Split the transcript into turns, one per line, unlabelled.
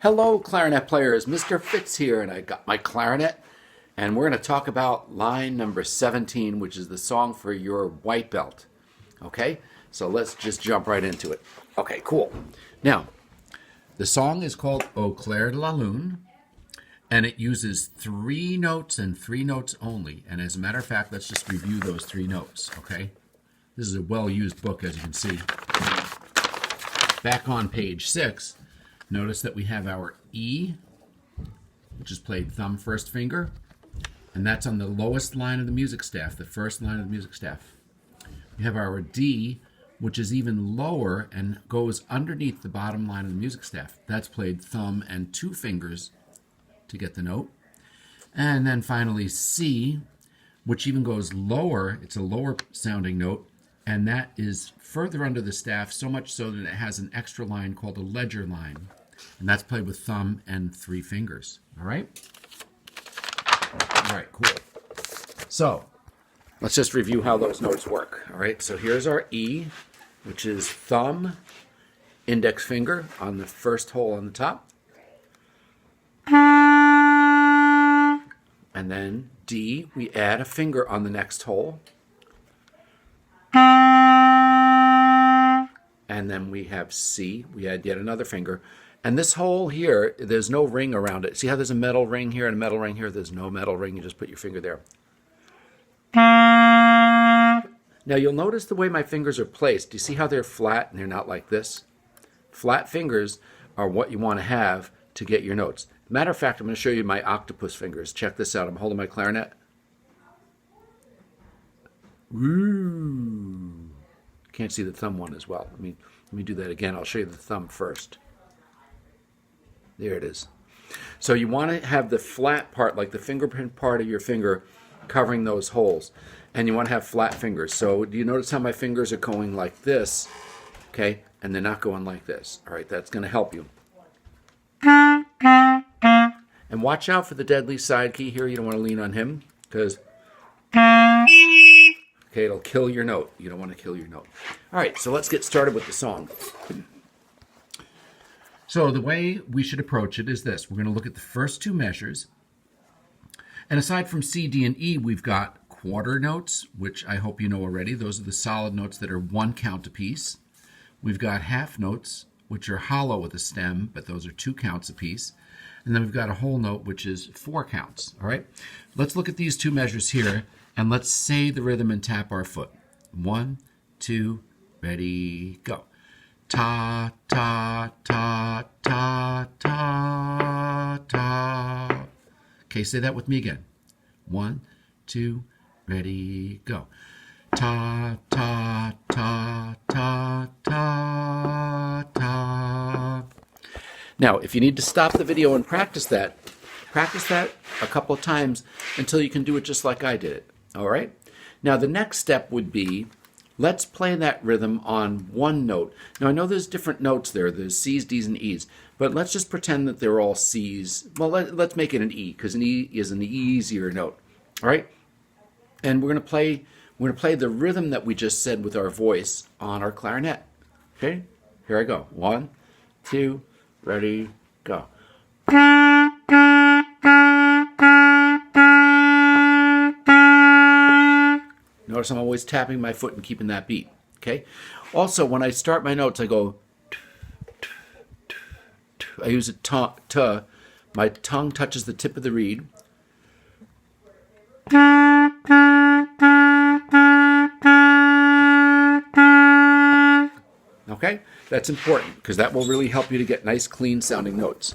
Hello, clarinet players. Mr. Fitz here, and I got my clarinet, and we're going to talk about line number 17, which is the song for your white belt. Okay, so let's just jump right into it. Okay, cool. Now, the song is called Au Clair de la Lune, and it uses 3 notes and 3 notes only. And as a matter of fact, let's just review those 3 notes, okay? This is a well-used book, as you can see. Back on page 6, notice that we have our E, which is played thumb first finger, and that's on the lowest line of the music staff, the first line of the music staff. We have our D, which is even lower and goes underneath the bottom line of the music staff. That's played thumb and 2 fingers to get the note. And then finally C, which even goes lower. It's a lower sounding note, and that is further under the staff, so much so that it has an extra line called a ledger line. And that's played with thumb and 3 fingers. All right? All right, cool. So let's just review how those notes work. All right, so here's our E, which is thumb, index finger on the first hole on the top. And then D, we add a finger on the next hole. And then we have C, we add yet another finger. And this hole here, there's no ring around it. See how there's a metal ring here and a metal ring here? There's no metal ring, you just put your finger there. Now you'll notice the way my fingers are placed. Do you see how they're flat and they're not like this? Flat fingers are what you want to have to get your notes. Matter of fact, I'm going to show you my octopus fingers. Check this out. I'm holding my clarinet. Woo! Can't see the thumb one as well. Let me do that again. I'll show you the thumb first. There it is. So you want to have the flat part, like the fingerprint part of your finger, covering those holes. And you want to have flat fingers. So do you notice how my fingers are going like this? Okay? And they're not going like this. All right, that's going to help you. And watch out for the deadly side key here. You don't want to lean on him because, okay, it'll kill your note. You don't want to kill your note. All right, so let's get started with the song. So the way we should approach it is this. We're going to look at the first 2 measures. And aside from C, D, and E, we've got quarter notes, which I hope you know already. Those are the solid notes that are 1 count apiece. We've got half notes, which are hollow with a stem, but those are 2 counts apiece. And then we've got a whole note, which is 4 counts. All right? Let's look at these 2 measures here, and let's say the rhythm and tap our foot. 1, 2, ready, go. Ta, ta, ta, ta, ta, ta. Okay, say that with me again. 1, 2, ready, go. Ta, ta, ta, ta, ta, ta. Now, if you need to stop the video and practice that a couple of times until you can do it just like I did it. All right? Now, the next step would be, let's play that rhythm on 1 note. Now, I know there's different notes there. There's C's, D's, and E's. But let's just pretend that they're all C's. Well, let's make it an E, because an E is an easier note. All right? And we're going to play the rhythm that we just said with our voice on our clarinet. Okay? Here I go. 1, 2, ready, go. Notice I'm always tapping my foot and keeping that beat. Okay? Also, when I start my notes, I go. I use a t. My tongue touches the tip of the reed. Okay? That's important because that will really help you to get nice, clean sounding notes.